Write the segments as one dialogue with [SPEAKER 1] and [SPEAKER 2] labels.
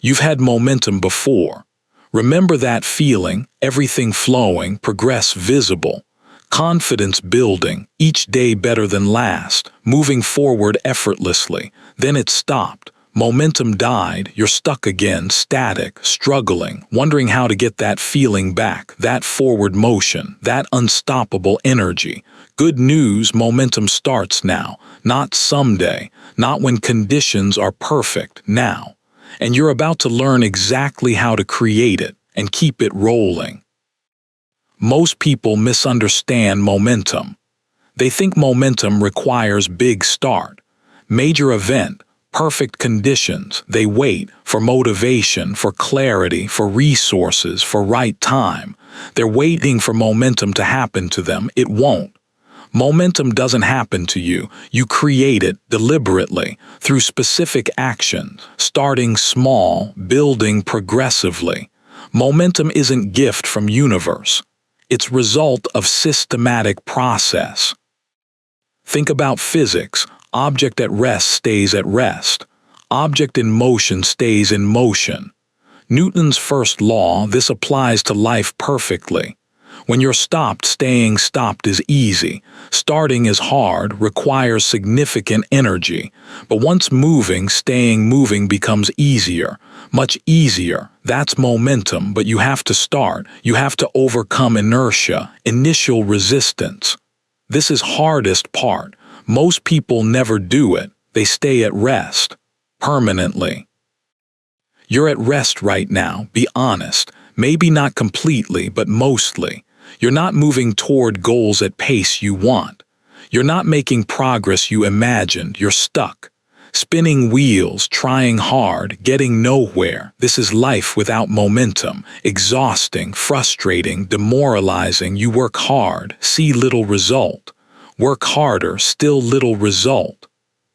[SPEAKER 1] You've had momentum before. Remember that feeling, everything flowing, progress visible, confidence building, each day better than last, moving forward effortlessly. Then it stopped. Momentum died, you're stuck again, static, struggling, wondering how to get that feeling back, that forward motion, that unstoppable energy. Good news, momentum starts now, not someday, not when conditions are perfect, now. And you're about to learn exactly how to create it and keep it rolling. Most people misunderstand momentum. They think momentum requires big start, major event, perfect conditions. They wait for motivation, for clarity, for resources, for right time. They're waiting for momentum to happen to them. It won't. Momentum doesn't happen to you. You create it deliberately through specific actions, starting small, building progressively. Momentum isn't gift from universe. It's result of systematic process. Think about physics. Object at rest stays at rest. Object in motion stays in motion. Newton's first law, this applies to life perfectly. When you're stopped, staying stopped is easy. Starting is hard, requires significant energy. But once moving, staying moving becomes easier. Much easier. That's momentum, but you have to start. You have to overcome inertia, initial resistance. This is hardest part. Most people never do it. They stay at rest. Permanently. You're at rest right now, be honest. Maybe not completely, but mostly. You're not moving toward goals at pace you want. You're not making progress you imagined. You're stuck. Spinning wheels, trying hard, getting nowhere. This is life without momentum. Exhausting, frustrating, demoralizing. You work hard, see little result. Work harder, still little result.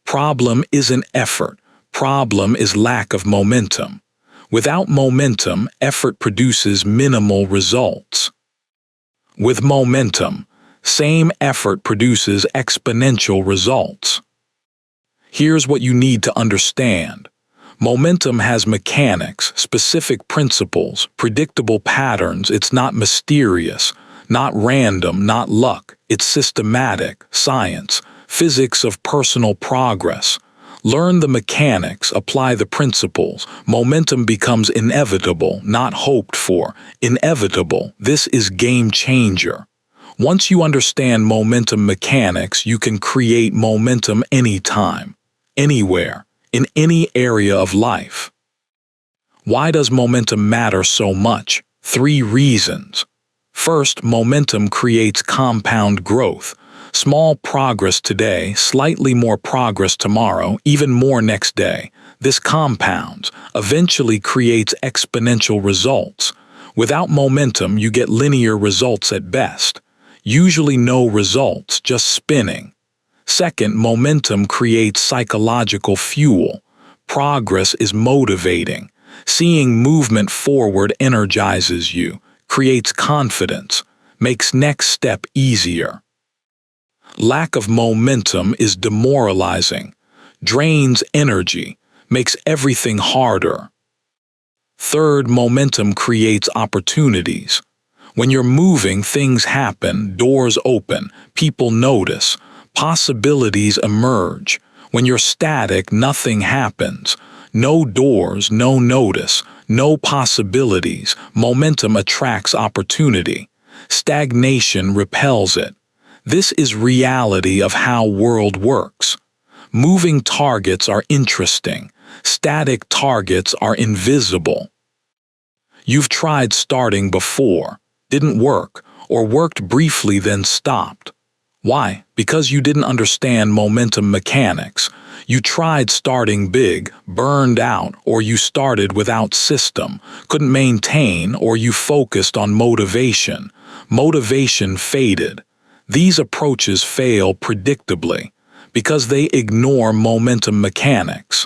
[SPEAKER 1] Problem isn't effort. Problem is lack of momentum. Without momentum, effort produces minimal results. With momentum, same effort produces exponential results. Here's what you need to understand. Momentum has mechanics, specific principles, predictable patterns. It's not mysterious, not random, not luck. It's systematic, science, physics of personal progress. Learn the mechanics, apply the principles. Momentum becomes inevitable, not hoped for. Inevitable. This is game changer. Once you understand momentum mechanics, you can create momentum anytime, anywhere, in any area of life. Why does momentum matter so much? 3 reasons. First, momentum creates compound growth. Small progress today, slightly more progress tomorrow, even more next day. This compounds, eventually creates exponential results. Without momentum, you get linear results at best. Usually no results, just spinning. Second, momentum creates psychological fuel. Progress is motivating. Seeing movement forward energizes you, creates confidence, makes next step easier. Lack of momentum is demoralizing, drains energy, makes everything harder. Third, momentum creates opportunities. When you're moving, things happen, doors open, people notice, possibilities emerge. When you're static, nothing happens. No doors, no notice, no possibilities. Momentum attracts opportunity. Stagnation repels it. This is reality of how world works. Moving targets are interesting. Static targets are invisible. You've tried starting before, didn't work, or worked briefly then stopped. Why? Because you didn't understand momentum mechanics. You tried starting big, burned out, or you started without system, couldn't maintain, or you focused on motivation. Motivation faded. These approaches fail predictably because they ignore momentum mechanics.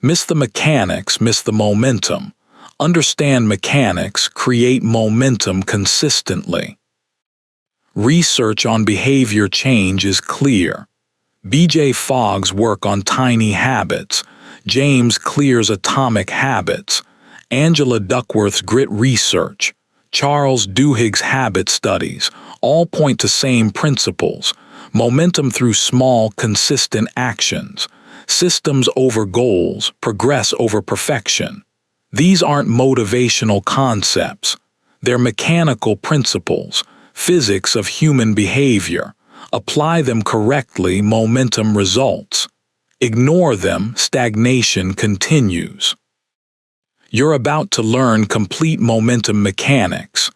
[SPEAKER 1] Miss the mechanics, miss the momentum. Understand mechanics, create momentum consistently. Research on behavior change is clear. B.J. Fogg's work on tiny habits. James Clear's atomic habits. Angela Duckworth's grit research, Charles Duhigg's habit studies, all point to same principles: momentum through small, consistent actions, systems over goals, progress over perfection. These aren't motivational concepts. They're mechanical principles, physics of human behavior. Apply them correctly, momentum results. Ignore them, stagnation continues. You're about to learn complete momentum mechanics.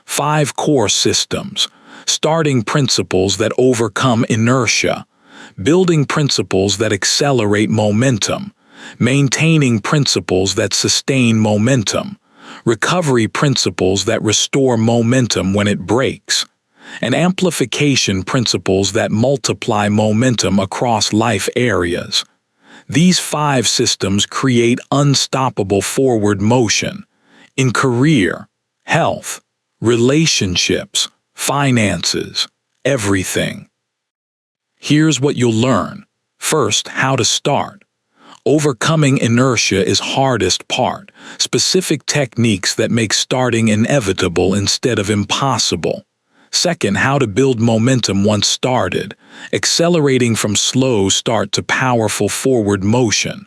[SPEAKER 1] 5 core systems, starting principles that overcome inertia, building principles that accelerate momentum, maintaining principles that sustain momentum, recovery principles that restore momentum when it breaks, and amplification principles that multiply momentum across life areas. These 5 systems create unstoppable forward motion in career, health, relationships, finances, everything. Here's what you'll learn. First, how to start. Overcoming inertia is hardest part. Specific techniques that make starting inevitable instead of impossible. Second, how to build momentum once started, accelerating from slow start to powerful forward motion.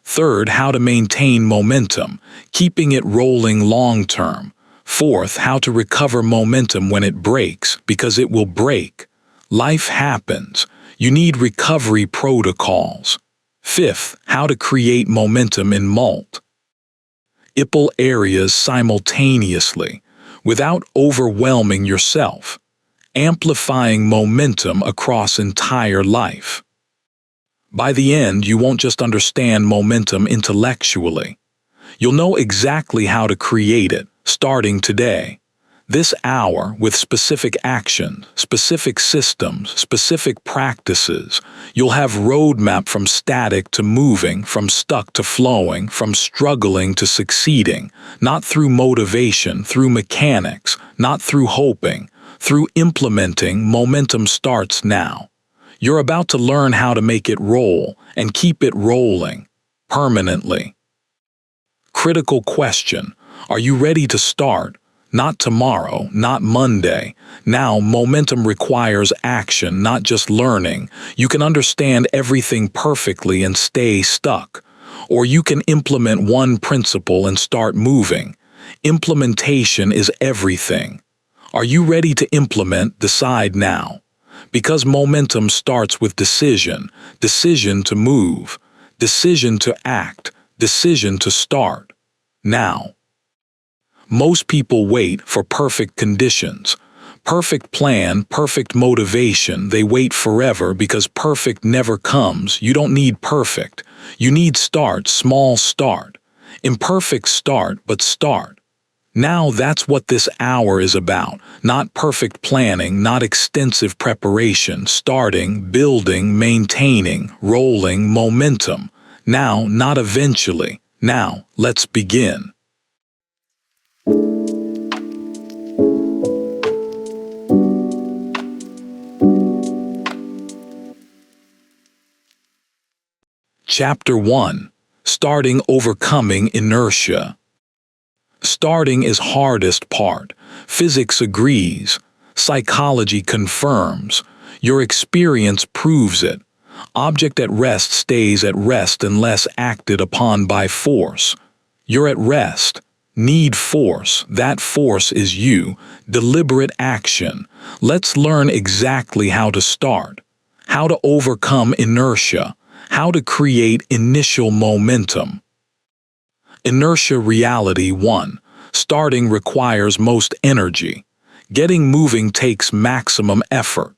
[SPEAKER 1] Third, how to maintain momentum, keeping it rolling long term. Fourth, how to recover momentum when it breaks, because it will break. Life happens. You need recovery protocols. Fifth, how to create momentum in multiple areas simultaneously, without overwhelming yourself. Amplifying momentum across entire life. By the end, you won't just understand momentum intellectually. You'll know exactly how to create it, starting today. This hour, with specific actions, specific systems, specific practices, you'll have roadmap from static to moving, from stuck to flowing, from struggling to succeeding, not through motivation, through mechanics, not through hoping, through implementing. Momentum starts now. You're about to learn how to make it roll and keep it rolling permanently. Critical question: are you ready to start? Not tomorrow, not Monday. Now, momentum requires action, not just learning. You can understand everything perfectly and stay stuck. Or you can implement one principle and start moving. Implementation is everything. Are you ready to implement? Decide now. Because momentum starts with decision. Decision to move. Decision to act. Decision to start. Now. Most people wait for perfect conditions. Perfect plan, perfect motivation. They wait forever because perfect never comes. You don't need perfect. You need start, small start. Imperfect start, but start. Now that's what this hour is about. Not perfect planning, not extensive preparation. Starting, building, maintaining, rolling, momentum. Now, not eventually. Now, let's begin. Chapter 1. Starting Overcoming Inertia. Starting is hardest part. Physics agrees. Psychology confirms. Your experience proves it. Object at rest stays at rest unless acted upon by force. You're at rest. Need force. That force is you. Deliberate action. Let's learn exactly how to start. How to overcome inertia. How to create initial momentum. Inertia reality 1. Starting requires most energy. Getting moving takes maximum effort.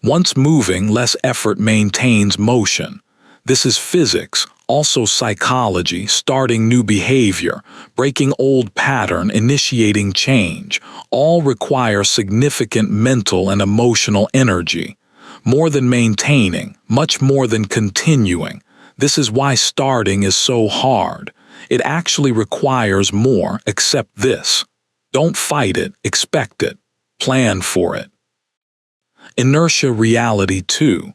[SPEAKER 1] Once moving, less effort maintains motion. This is physics, also psychology, starting new behavior, breaking old pattern, initiating change. All require significant mental and emotional energy. More than maintaining, much more than continuing. This is why starting is so hard. It actually requires more. Accept this. Don't fight it, expect it. Plan for it. Inertia reality 2.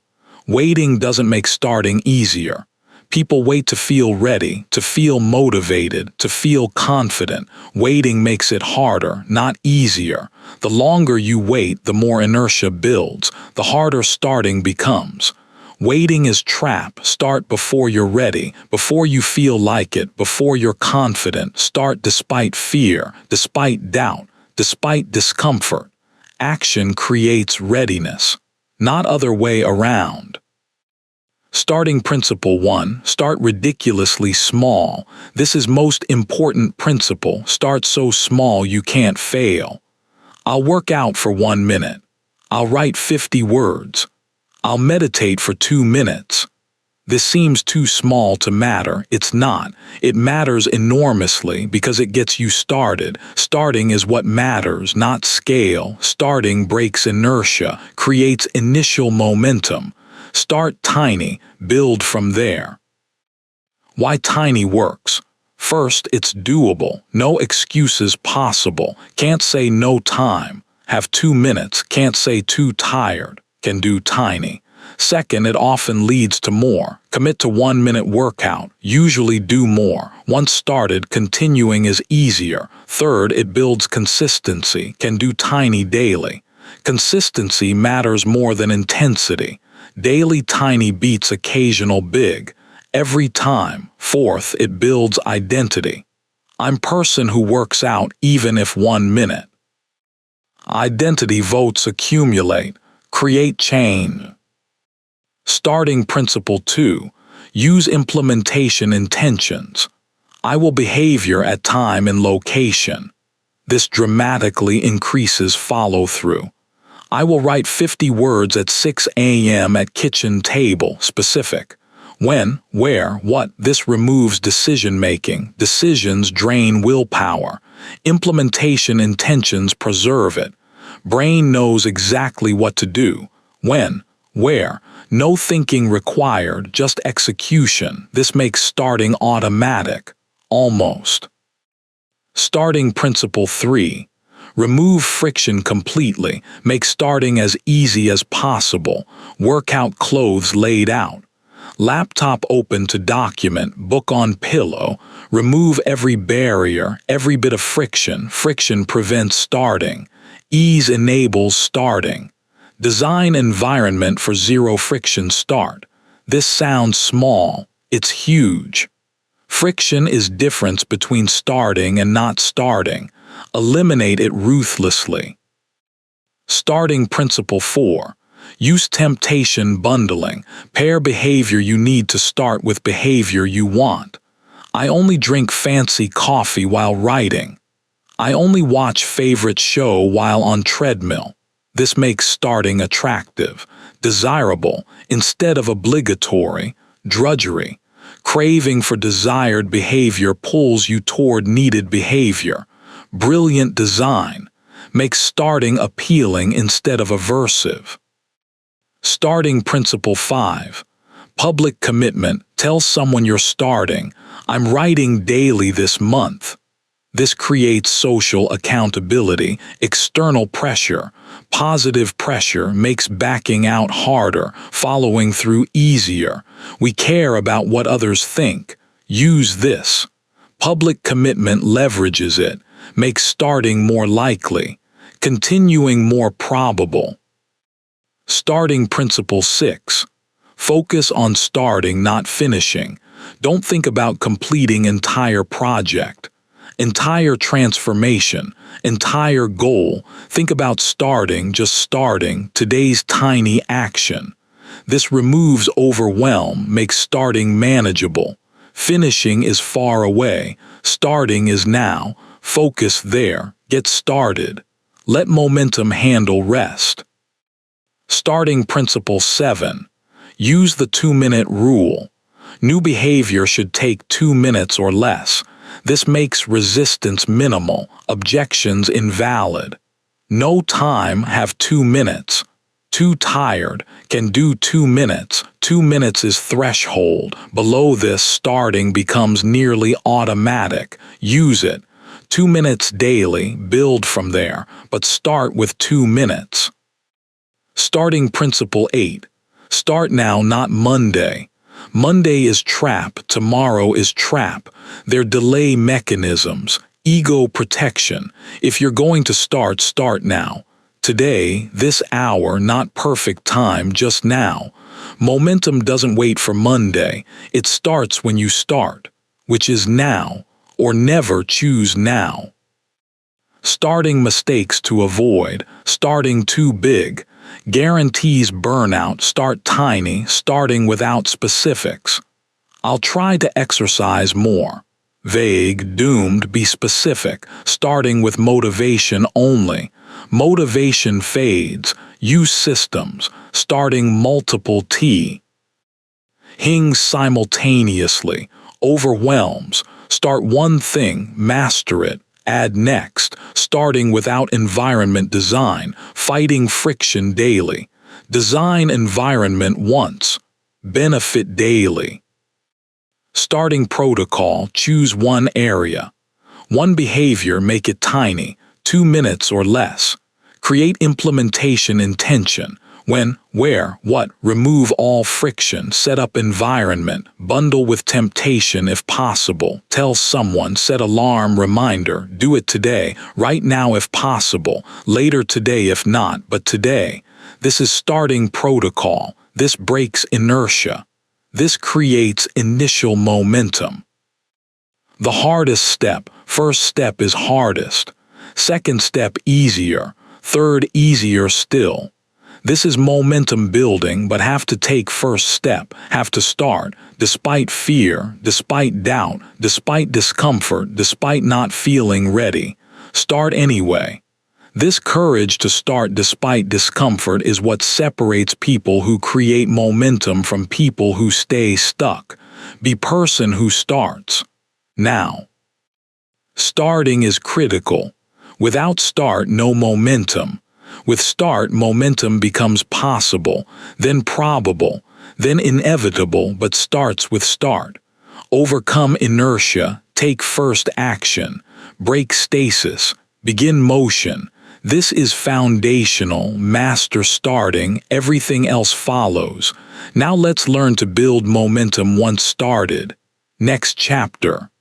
[SPEAKER 1] Waiting doesn't make starting easier. People wait to feel ready, to feel motivated, to feel confident. Waiting makes it harder, not easier. The longer you wait, the more inertia builds, the harder starting becomes. Waiting is trap. Start before you're ready, before you feel like it, before you're confident. Start despite fear, despite doubt, despite discomfort. Action creates readiness, not other way around. Starting principle 1, start ridiculously small. This is most important principle. Start so small you can't fail. I'll work out for 1 minute. I'll write 50 words. I'll meditate for 2 minutes. This seems too small to matter. It's not. It matters enormously because it gets you started. Starting is what matters, not scale. Starting breaks inertia, creates initial momentum. Start tiny, build from there. Why tiny works? First, it's doable. No excuses possible. Can't say no time. Have 2 minutes. Can't say too tired. Can do tiny. Second, it often leads to more. Commit to 1 minute workout. Usually do more. Once started, continuing is easier. Third, it builds consistency. Can do tiny daily. Consistency matters more than intensity. Daily tiny beats occasional big. Every time. Fourth, it builds identity. I'm person who works out even if 1 minute. Identity votes accumulate. Create change. Starting principle 2. Use implementation intentions. I will behavior at time and location. This dramatically increases follow-through. I will write 50 words at 6 a.m. at kitchen table, specific. When, where, what, this removes decision-making. Decisions drain willpower. Implementation intentions preserve it. Brain knows exactly what to do. When, where, no thinking required, just execution. This makes starting automatic. Almost. Starting principle 3. Remove friction completely. Make starting as easy as possible. Workout clothes laid out. Laptop open to document. Book on pillow. Remove every barrier, every bit of friction. Friction prevents starting. Ease enables starting. Design environment for zero friction start. This sounds small. It's huge. Friction is difference between starting and not starting. Eliminate it ruthlessly. Starting principle 4. Use temptation bundling. Pair behavior you need to start with behavior you want. I only drink fancy coffee while writing. I only watch favorite show while on treadmill. This makes starting attractive, desirable, instead of obligatory, drudgery. Craving for desired behavior pulls you toward needed behavior. Brilliant design makes starting appealing instead of aversive. Starting principle 5. Public commitment. Tell someone you're starting. I'm writing daily this month. This creates social accountability, external pressure. Positive pressure makes backing out harder, following through easier. We care about what others think. Use this. Public commitment leverages it, makes starting more likely, continuing more probable. Starting principle 6. Focus on starting, not finishing. Don't think about completing entire project. Entire transformation, entire goal. Think about starting, just starting, today's tiny action. This removes overwhelm, makes starting manageable. Finishing is far away. Starting is now. Focus there. Get started. Let momentum handle rest. Starting principle 7. Use the 2-minute rule. New behavior should take 2 minutes or less. This makes resistance minimal, objections invalid. No time, have 2 minutes. Too tired, can do 2 minutes. 2 minutes is threshold. Below this, starting becomes nearly automatic. Use it. 2 minutes daily, build from there, but start with 2 minutes. Starting principle 8. Start now, not Monday. Monday is trap, tomorrow is trap. They're delay mechanisms, ego protection. If you're going to start, start now. Today, this hour, not perfect time, just now. Momentum doesn't wait for Monday. It starts when you start, which is now, or never. Choose now. Starting mistakes to avoid, starting too big, guarantees burnout. Start tiny, starting without specifics. I'll try to exercise more. Vague, doomed, be specific, starting with motivation only. Motivation fades, use systems, starting multiple T. Hings simultaneously, overwhelms, start one thing, master it. Add next, starting without environment design, fighting friction daily. Design environment once, benefit daily. Starting protocol, choose one area. One behavior, make it tiny, 2 minutes or less. Create implementation intention. When, where, what, remove all friction, set up environment, bundle with temptation if possible, tell someone, set alarm reminder, do it today, right now if possible, later today if not, but today. This is starting protocol. This breaks inertia. This creates initial momentum. The hardest step, first step is hardest. Second step easier, third easier still. This is momentum building, but have to take first step, have to start, despite fear, despite doubt, despite discomfort, despite not feeling ready. Start anyway. This courage to start despite discomfort is what separates people who create momentum from people who stay stuck. Be person who starts. Now. Starting is critical. Without start, no momentum. With start, momentum becomes possible, then probable, then inevitable, but starts with start. Overcome inertia, take first action, break stasis, begin motion. This is foundational, master starting, everything else follows. Now let's learn to build momentum once started. Next chapter.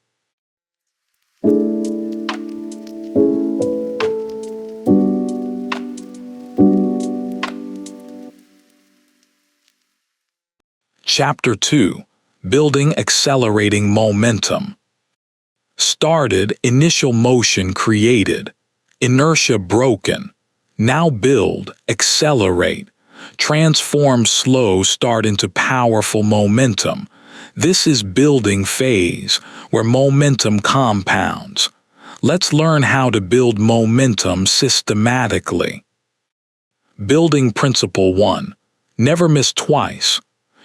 [SPEAKER 1] Chapter 2. Building Accelerating Momentum. Started, initial motion created. Inertia broken. Now build, accelerate. Transform slow start into powerful momentum. This is building phase, where momentum compounds. Let's learn how to build momentum systematically. Building Principle 1. Never miss twice.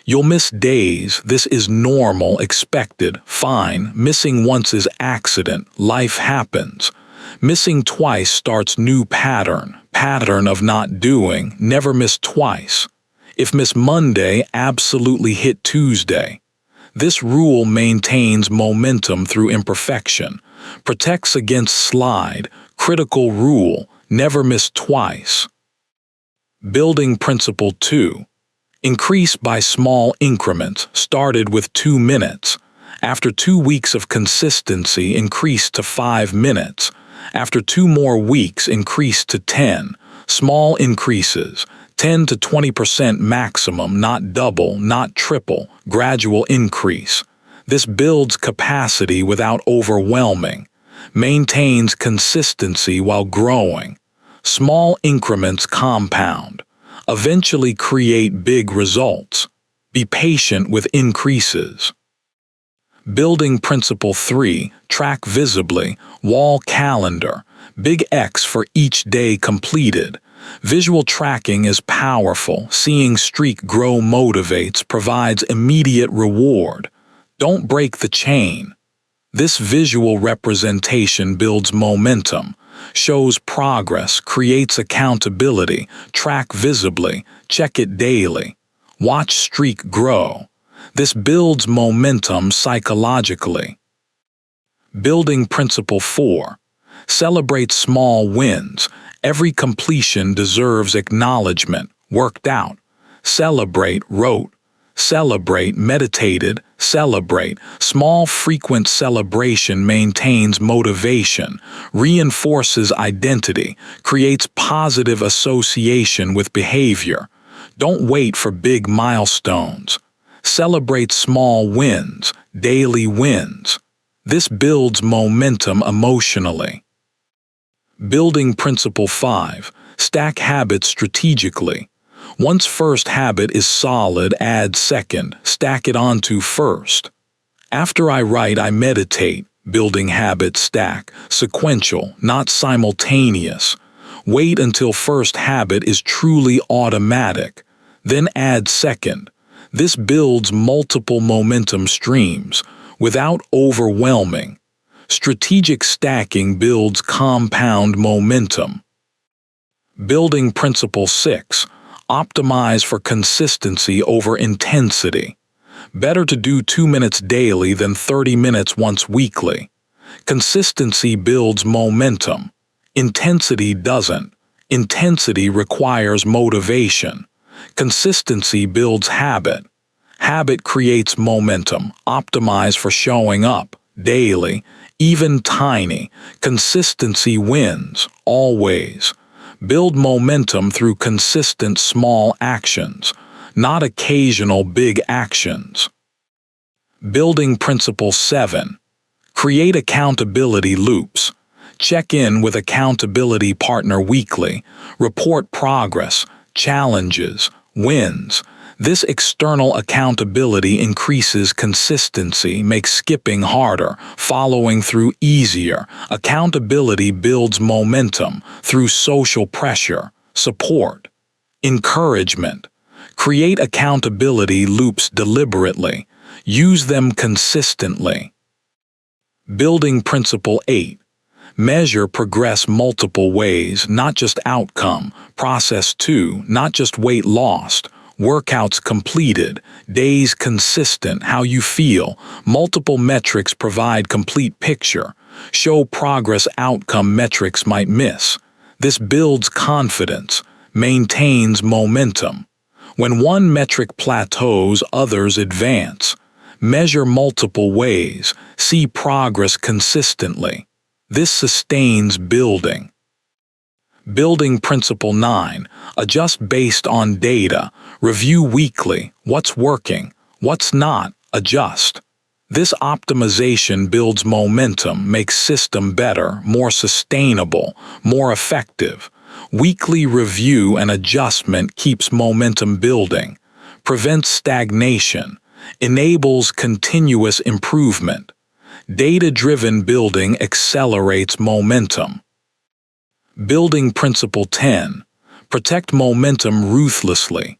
[SPEAKER 1] You'll miss days. This is normal, expected, fine. Missing once is accident. Life happens. Missing twice starts new pattern of not doing. Never miss twice. If miss Monday, absolutely hit Tuesday. This rule maintains momentum through imperfection. Protects against slide. Critical rule. Never miss twice. Building Principle 2. Increase by small increments, started with 2 minutes. After 2 weeks of consistency, increase to 5 minutes. After 2 more weeks, increase to 10. Small increases, 10 to 20% maximum, not double, not triple, gradual increase. This builds capacity without overwhelming. Maintains consistency while growing. Small increments compound. Eventually create big results. Be patient with increases. Building Principle 3. Track visibly. Wall calendar. Big X for each day completed. Visual tracking is powerful. Seeing streak grow motivates, provides immediate reward. Don't break the chain. This visual representation builds momentum. Shows progress, creates accountability, track visibly, check it daily. Watch streak grow. This builds momentum psychologically. Building Principle 4. Celebrate small wins. Every completion deserves acknowledgement. Worked out. Celebrate, wrote. celebrate, meditated, celebrate. Small, frequent celebration maintains motivation, reinforces identity, creates positive association with behavior. Don't wait for big milestones. Celebrate small wins, daily wins. This builds momentum emotionally. Building Principle 5. Stack habits strategically. Once first habit is solid, add second, stack it onto first. After I write, I meditate. Building habit stack, sequential, not simultaneous. Wait until first habit is truly automatic, then add second. This builds multiple momentum streams without overwhelming. Strategic stacking builds compound momentum. Building Principle 6. Optimize for consistency over intensity. Better to do 2 minutes daily than 30 minutes once weekly. Consistency builds momentum. Intensity doesn't. Intensity requires motivation. Consistency builds habit. Habit creates momentum. Optimize for showing up, daily, even tiny. Consistency wins, always. Build momentum through consistent small actions, not occasional big actions. Building Principle 7. Create accountability loops. Check in with accountability partner weekly. Report progress, challenges, wins. This external accountability increases consistency, makes skipping harder, following through easier. Accountability builds momentum through social pressure, support, encouragement. Create accountability loops deliberately. Use them consistently. Building Principle 8. Measure progress multiple ways, not just outcome. Process 2, not just weight lost. Workouts completed, days consistent, how you feel. Multiple metrics provide complete picture. Show progress outcome metrics might miss. This builds confidence, maintains momentum. When one metric plateaus, others advance. Measure multiple ways, see progress consistently. This sustains building. Building Principle 9. Adjust based on data. Review weekly. What's working? What's not? Adjust. This optimization builds momentum, makes system better, more sustainable, more effective. Weekly review and adjustment keeps momentum building, prevents stagnation, enables continuous improvement. Data-driven building accelerates momentum. Building Principle 10. Protect momentum ruthlessly.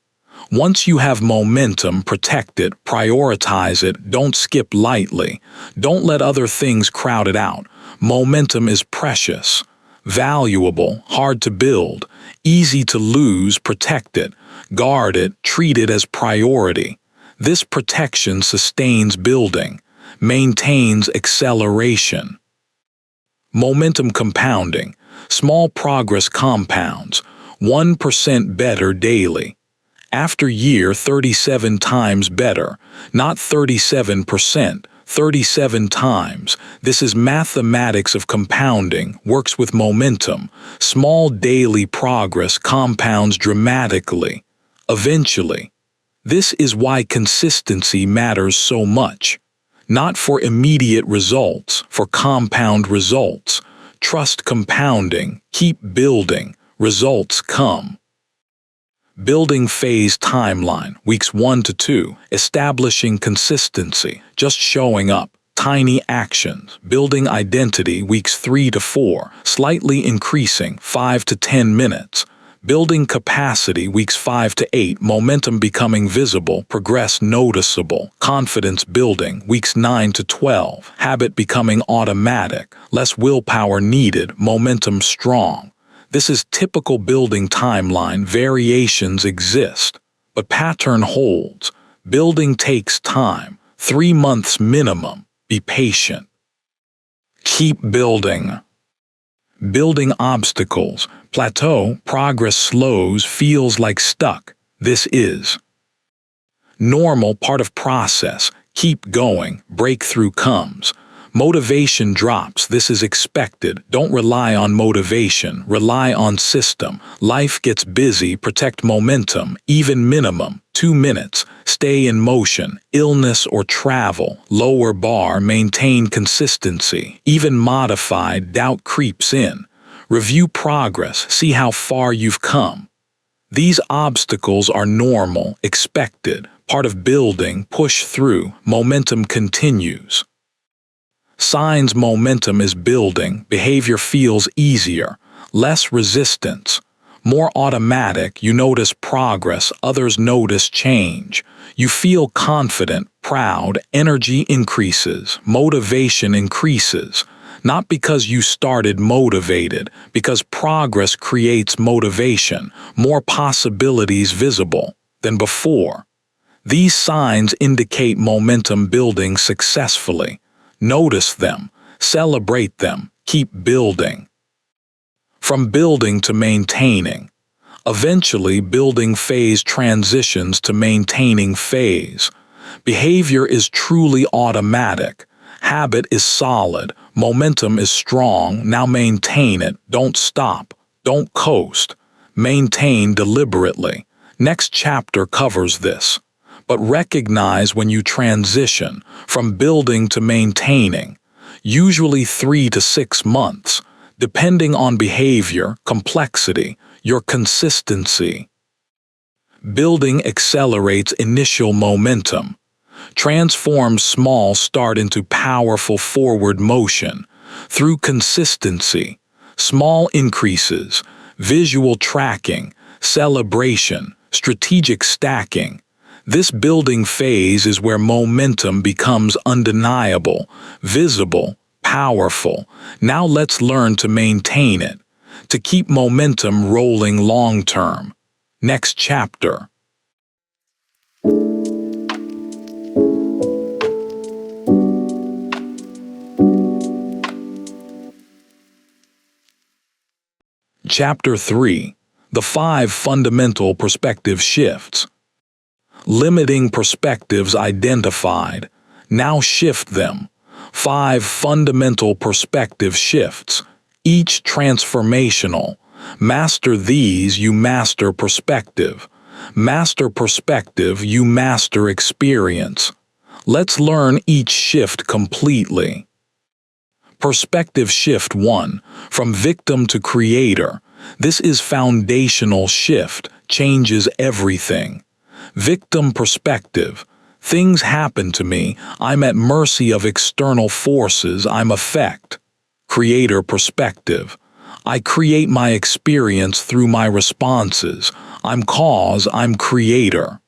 [SPEAKER 1] Once you have momentum, protect it, prioritize it, don't skip lightly. Don't let other things crowd it out. Momentum is precious, valuable, hard to build, easy to lose. Protect it, guard it, treat it as priority. This protection sustains building, maintains acceleration. Momentum compounding. Small progress compounds, 1% better daily. After year, 37 times better, not 37%, 37 times. This is mathematics of compounding, works with momentum. Small daily progress compounds dramatically, eventually. This is why consistency matters so much. Not for immediate results, for compound results. Trust compounding, keep building, results come. Building phase timeline, weeks 1 to 2, establishing consistency, just showing up, tiny actions, building identity, weeks 3 to 4, slightly increasing, 5 to 10 minutes. Building capacity, weeks 5 to 8, momentum becoming visible, progress noticeable. Confidence building, weeks 9 to 12, habit becoming automatic, less willpower needed, momentum strong. This is typical building timeline. Variations exist, but pattern holds. Building takes time, 3 months minimum. Be patient. Keep building. Building obstacles. Plateau, progress slows, feels like stuck. This is. Normal, part of process. Keep going. Breakthrough comes. Motivation drops. This is expected. Don't rely on motivation. Rely on system. Life gets busy. Protect momentum. Even minimum. 2 minutes. Stay in motion. Illness or travel. Lower bar. Maintain consistency. Even modified, doubt creeps in. Review progress. See how far you've come. These obstacles are normal, expected, part of building. Push through. Momentum continues. Signs momentum is building. Behavior feels easier, less resistance, more automatic. You notice progress, others notice change. You feel confident, proud, energy increases, motivation increases. Not because you started motivated, because progress creates motivation, more possibilities visible than before. These signs indicate momentum building successfully. Notice them, celebrate them, keep building. From building to maintaining. Eventually, building phase transitions to maintaining phase. Behavior is truly automatic. Habit is solid. Momentum is strong. Now maintain it. Don't stop. Don't coast. Maintain deliberately. Next chapter covers this. But recognize when you transition from building to maintaining, usually 3 to 6 months, depending on behavior, complexity, your consistency. Building accelerates initial momentum, transforms small start into powerful forward motion through consistency, small increases, visual tracking, celebration, strategic stacking. This building phase is where momentum becomes undeniable, visible, powerful. Now let's learn to maintain it, to keep momentum rolling long-term. Next chapter. Chapter 3. The 5 Fundamental Perspective Shifts. Limiting perspectives identified. Now shift them. 5 fundamental perspective shifts, each transformational. Master these, you master perspective. Master perspective, you master experience. Let's learn each shift completely. Perspective shift 1. From victim to creator. This is foundational shift, changes everything. Victim perspective. Things happen to me. I'm at mercy of external forces. I'm effect. Creator perspective. I create my experience through my responses. I'm cause. I'm creator.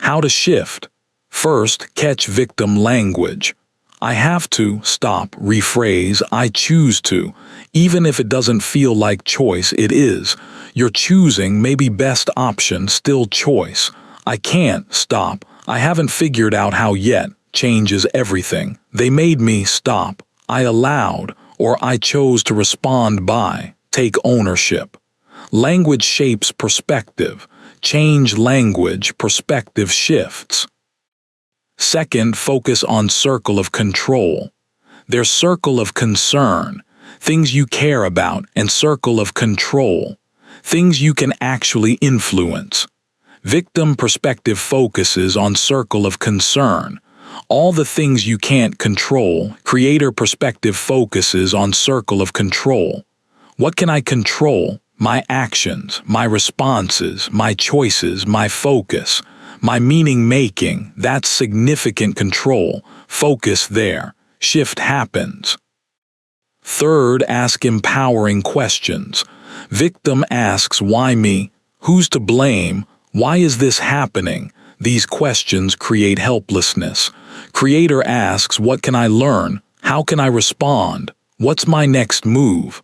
[SPEAKER 1] How to shift. First, catch victim language. I have to, stop, rephrase, I choose to. Even if it doesn't feel like choice, it is. You're choosing, maybe best option, still choice. I can't, stop, I haven't figured out how yet, changes everything. They made me, stop, I allowed, or I chose to respond by, take ownership. Language shapes perspective. Change language, perspective shifts. Second, focus on circle of control. There's circle of concern, things you care about, and circle of control, things you can actually influence. Victim perspective focuses on circle of concern, all the things you can't control. Creator perspective focuses on circle of control. What can I control? My actions, my responses, my choices, my focus. My meaning-making, that's significant control. Focus there. Shift happens. Third, ask empowering questions. Victim asks, why me? Who's to blame? Why is this happening? These questions create helplessness. Creator asks, what can I learn? How can I respond? What's my next move?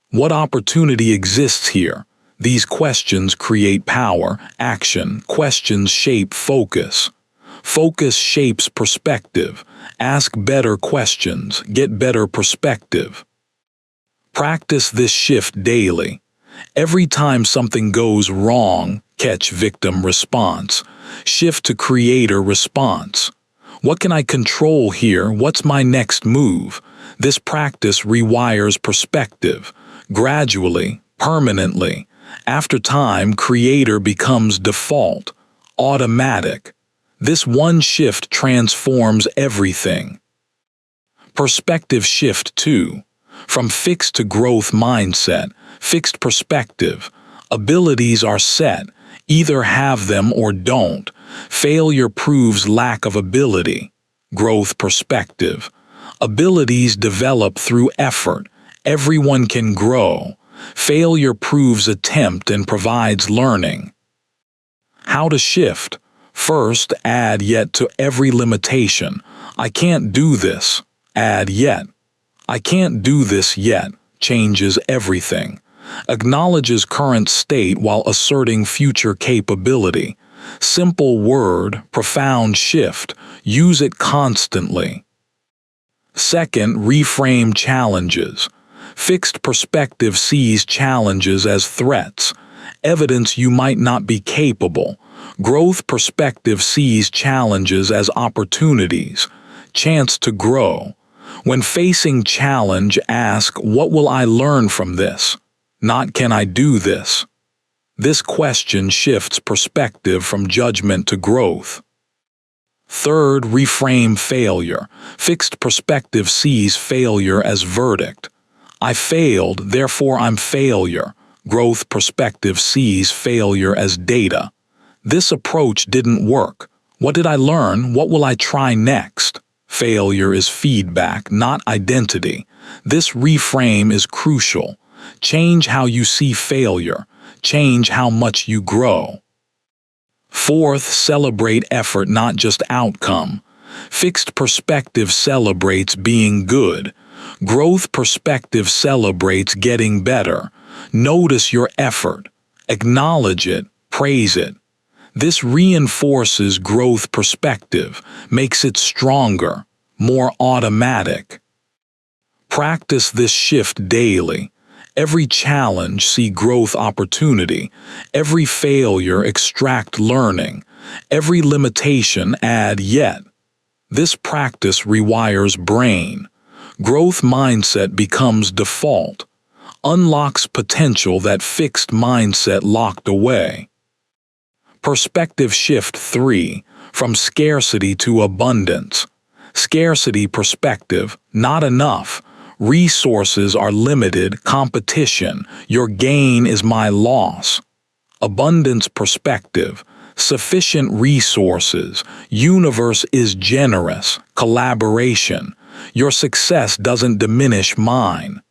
[SPEAKER 1] What opportunity exists here? These questions create power, action. Questions shape focus. Focus shapes perspective. Ask better questions, get better perspective. Practice this shift daily. Every time something goes wrong, catch victim response. Shift to creator response. What can I control here? What's my next move? This practice rewires perspective. Gradually, permanently. After time, creator becomes default, automatic. This one shift transforms everything. Perspective shift 2. From fixed to growth mindset, fixed perspective. Abilities are set. Either have them or don't. Failure proves lack of ability. Growth perspective. Abilities develop through effort. Everyone can grow. Failure proves attempt and provides learning. How to shift? First, add yet to every limitation. I can't do this. Add yet. I can't do this yet. Changes everything. Acknowledges current state while asserting future capability. Simple word, profound shift. Use it constantly. Second, reframe challenges. Fixed perspective sees challenges as threats, evidence you might not be capable. Growth perspective sees challenges as opportunities, chance to grow. When facing challenge, ask, what will I learn from this? Not, can I do this? This question shifts perspective from judgment to growth. Third, reframe failure. Fixed perspective sees failure as verdict. I failed, therefore I'm failure. Growth perspective sees failure as data. This approach didn't work. What did I learn? What will I try next? Failure is feedback, not identity. This reframe is crucial. Change how you see failure. Change how much you grow. Fourth, celebrate effort, not just outcome. Fixed perspective celebrates being good. Growth perspective celebrates getting better. Notice your effort. Acknowledge it. Praise it. This reinforces growth perspective, makes it stronger, more automatic. Practice this shift daily. Every challenge, see growth opportunity. Every failure, extract learning. Every limitation, add yet. This practice rewires brain. Growth mindset becomes default. Unlocks potential that fixed mindset locked away. Perspective shift 3. From scarcity to abundance. Scarcity perspective, not enough. Resources are limited, competition. Your gain is my loss. Abundance perspective, sufficient resources. Universe is generous, collaboration. Your success doesn't diminish mine.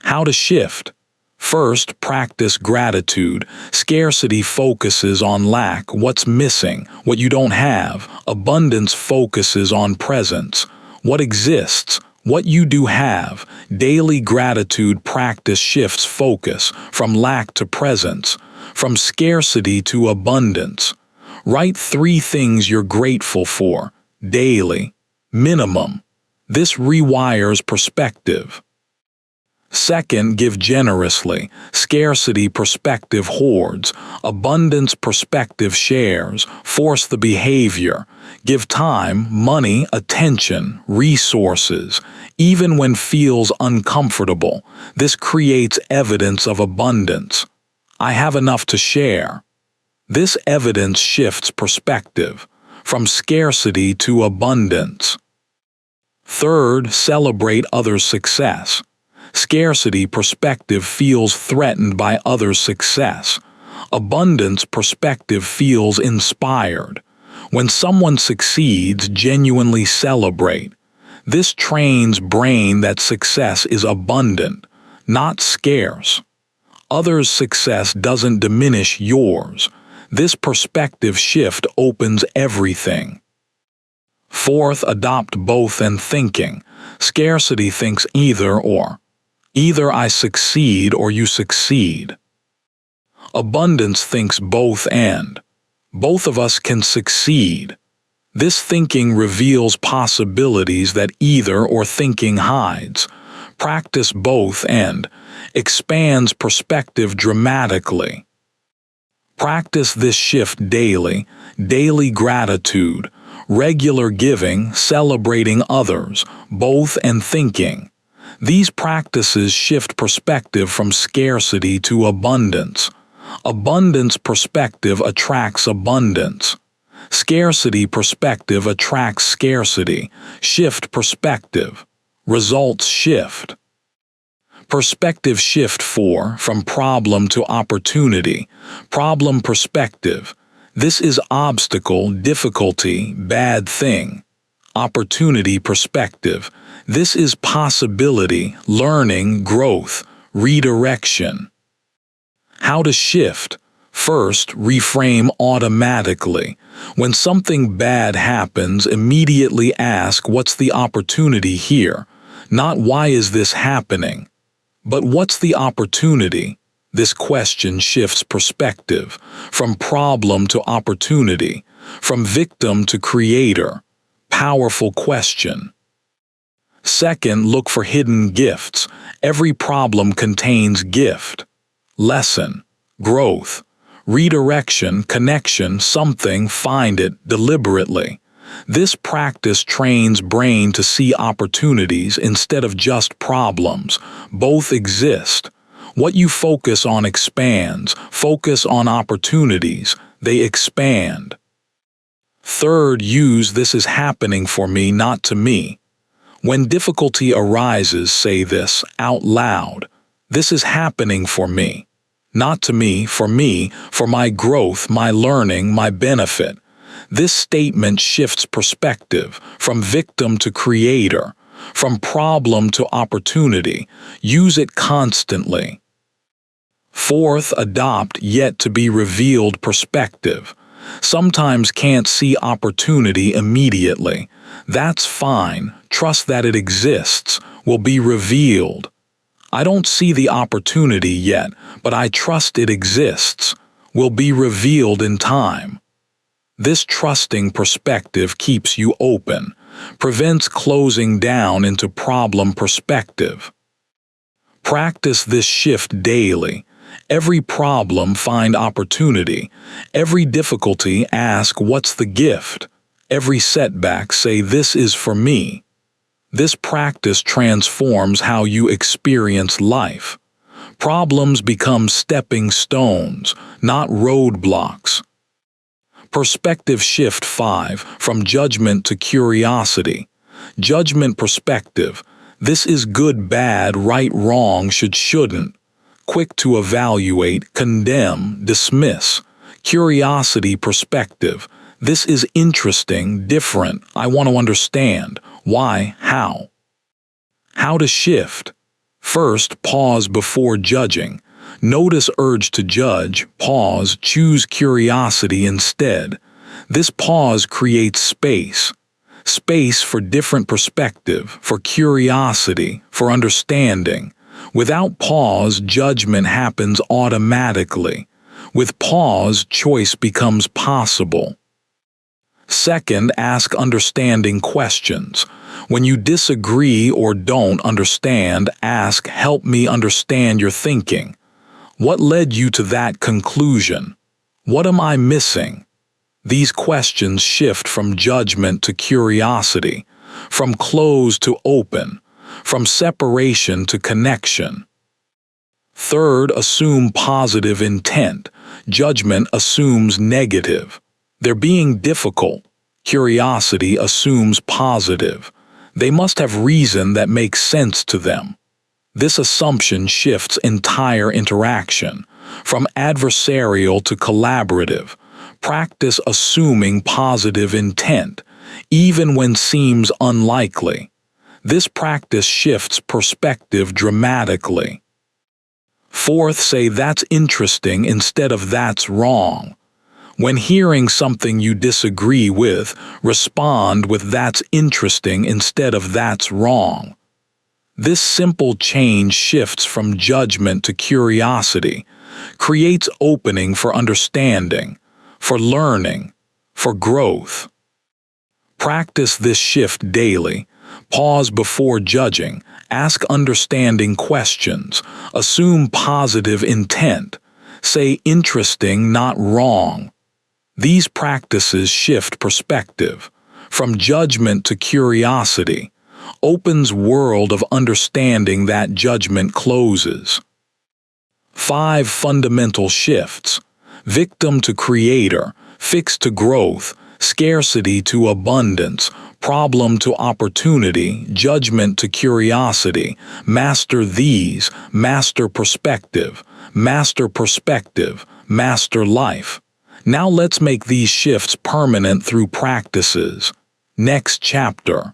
[SPEAKER 1] How to shift? First, practice gratitude. Scarcity focuses on lack, what's missing, what you don't have. Abundance focuses on presence, what exists, what you do have. Daily gratitude practice shifts focus from lack to presence, from scarcity to abundance. Write 3 things you're grateful for, daily, minimum. This rewires perspective. Second, give generously. Scarcity perspective hoards. Abundance perspective shares. Force the behavior. Give time, money, attention, resources. Even when feels uncomfortable, this creates evidence of abundance. I have enough to share. This evidence shifts perspective, from scarcity to abundance. Third, celebrate others' success. Scarcity perspective feels threatened by others' success. Abundance perspective feels inspired. When someone succeeds, genuinely celebrate. This trains brain that success is abundant, not scarce. Others' success doesn't diminish yours. This perspective shift opens everything. Fourth, adopt both and thinking. Scarcity thinks either or. Either I succeed or you succeed. Abundance thinks both and. Both of us can succeed. This thinking reveals possibilities that either or thinking hides. Practice both and expands perspective dramatically. Practice this shift daily, daily gratitude, regular giving, celebrating others, both and thinking. These practices shift perspective from scarcity to abundance. Abundance perspective attracts abundance. Scarcity perspective attracts scarcity. Shift perspective. Results shift. Perspective shift 4, from problem to opportunity. Problem perspective. This is obstacle, difficulty, bad thing. Opportunity perspective. This is possibility, learning, growth, redirection. How to shift. First, reframe automatically. When something bad happens, immediately ask, what's the opportunity here? Not why is this happening? But what's the opportunity? This question shifts perspective, from problem to opportunity, from victim to creator. Powerful question. Second, look for hidden gifts. Every problem contains gift. Lesson, growth, redirection, connection, something, find it deliberately. This practice trains brain to see opportunities instead of just problems. Both exist. What you focus on expands. Focus on opportunities. They expand. Third, use this is happening for me, not to me. When difficulty arises, say this out loud. This is happening for me. Not to me, for my growth, my learning, my benefit. This statement shifts perspective, from victim to creator, from problem to opportunity. Use it constantly. Fourth, adopt yet to be revealed perspective. Sometimes can't see opportunity immediately. That's fine. Trust that it exists, will be revealed. I don't see the opportunity yet, but I trust it exists, will be revealed in time. This trusting perspective keeps you open, prevents closing down into problem perspective. Practice this shift daily. Every problem find opportunity. Every difficulty ask what's the gift. Every setback say this is for me. This practice transforms how you experience life. Problems become stepping stones, not roadblocks. Perspective shift 5, from judgment to curiosity. Judgment perspective. This is good, bad, right, wrong, shouldn't. Quick to evaluate, condemn, dismiss. Curiosity perspective. This is interesting, different, I want to understand. Why, how? How to shift. First, pause before judging. Notice urge to judge, pause, choose curiosity instead. This pause creates space. Space for different perspective, for curiosity, for understanding. Without pause, judgment happens automatically. With pause, choice becomes possible. Second, ask understanding questions. When you disagree or don't understand, ask, help me understand your thinking. What led you to that conclusion? What am I missing? These questions shift from judgment to curiosity, from closed to open, from separation to connection. Third, assume positive intent. Judgment assumes negative. They're being difficult. Curiosity assumes positive. They must have reason that makes sense to them. This assumption shifts entire interaction, from adversarial to collaborative. Practice assuming positive intent, even when seems unlikely. This practice shifts perspective dramatically. Fourth, say that's interesting instead of that's wrong. When hearing something you disagree with, respond with that's interesting instead of that's wrong. This simple change shifts from judgment to curiosity, creates opening for understanding, for learning, for growth. Practice this shift daily. Pause before judging. Ask understanding questions. Assume positive intent. Say interesting, not wrong. These practices shift perspective. From judgment to curiosity. Opens world of understanding that judgment closes. 5 fundamental shifts. Victim to creator. Fixed to growth. Scarcity to abundance. Problem to opportunity. Judgment to curiosity. Master these. Master perspective. Master perspective. Master life. Now let's make these shifts permanent through practices. Next chapter.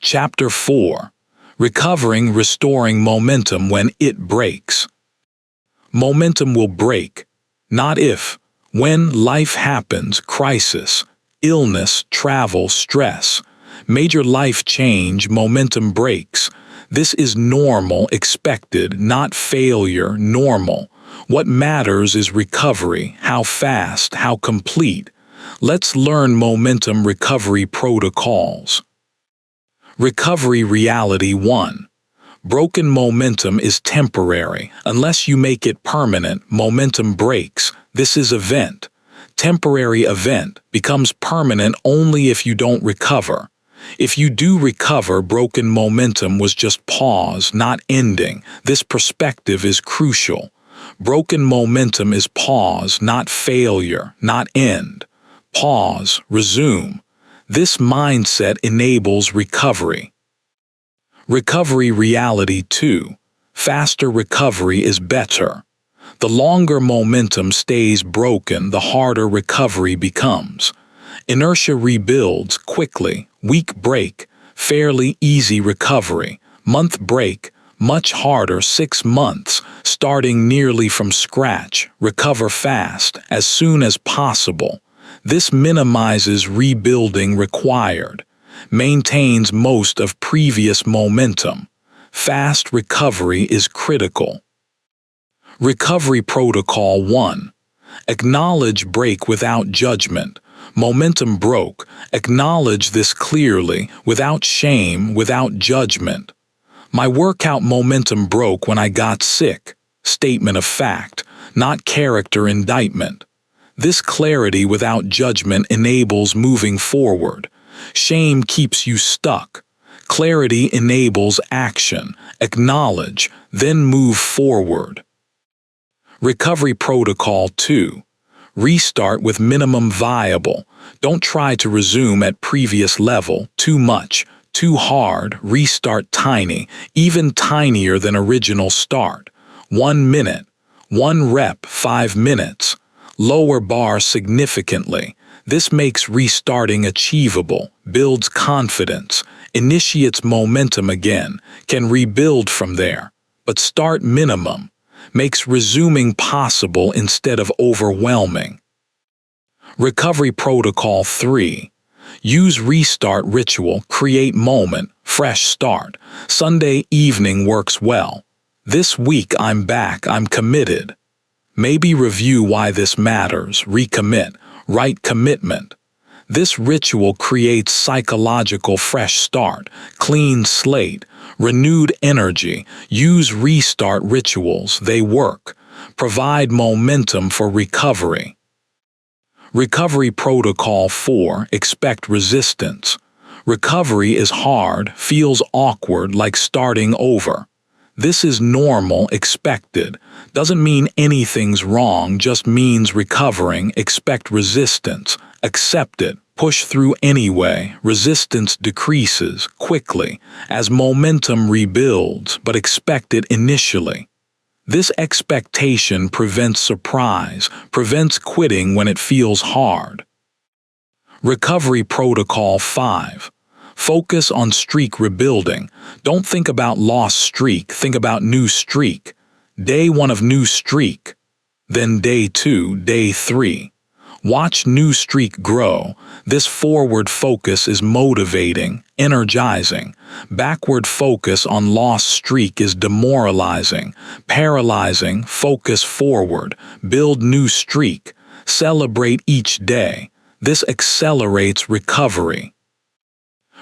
[SPEAKER 1] Chapter 4. Recovering, restoring momentum when it breaks. Momentum will break, not if. When life happens, crisis, illness, travel, stress, major life change, momentum breaks. This is normal, expected, not failure, normal. What matters is recovery, how fast, how complete. Let's learn momentum recovery protocols. Recovery reality 1. Broken momentum is temporary. Unless you make it permanent, momentum breaks. This is event. Temporary event becomes permanent only if you don't recover. If you do recover, broken momentum was just pause, not ending. This perspective is crucial. Broken momentum is pause, not failure, not end. Pause, resume. This mindset enables recovery. Recovery reality 2. Faster recovery is better. The longer momentum stays broken, the harder recovery becomes. Inertia rebuilds quickly. Week break, fairly easy recovery. Month break, much harder. 6 months, starting nearly from scratch. Recover fast, as soon as possible. This minimizes rebuilding required. Maintains most of previous momentum. Fast recovery is critical. Recovery Protocol 1. Acknowledge break without judgment. Momentum broke. Acknowledge this clearly, without shame, without judgment. My workout momentum broke when I got sick. Statement of fact, not character indictment. This clarity without judgment enables moving forward. Shame keeps you stuck. Clarity enables action. Acknowledge, then move forward. Recovery Protocol 2. Restart with minimum viable. Don't try to resume at previous level. Too much, too hard. Restart tiny, even tinier than original start. 1 minute. 1 rep, 5 minutes. Lower bar significantly. This makes restarting achievable, builds confidence, initiates momentum again, can rebuild from there. But start minimum. Makes resuming possible instead of overwhelming. Recovery Protocol 3. Use restart ritual, create moment, fresh start. Sunday evening works well. This week I'm back, I'm committed. Maybe review why this matters, recommit, right commitment. This ritual creates psychological fresh start, clean slate, renewed energy. Use restart rituals, they work. Provide momentum for recovery. Recovery Protocol 4. Expect resistance. Recovery is hard, feels awkward, like starting over. This is normal, expected. Doesn't mean anything's wrong, just means recovering. Expect resistance. Accept it. Push through anyway. Resistance decreases quickly as momentum rebuilds, but expect it initially. This expectation prevents surprise, prevents quitting when it feels hard. Recovery Protocol 5. Focus on streak rebuilding. Don't think about lost streak, think about new streak. Day 1 of new streak. Then day 2, day 3. Watch new streak grow. This forward focus is motivating, energizing. Backward focus on lost streak is demoralizing, paralyzing. Focus forward. Build new streak. Celebrate each day. This accelerates recovery.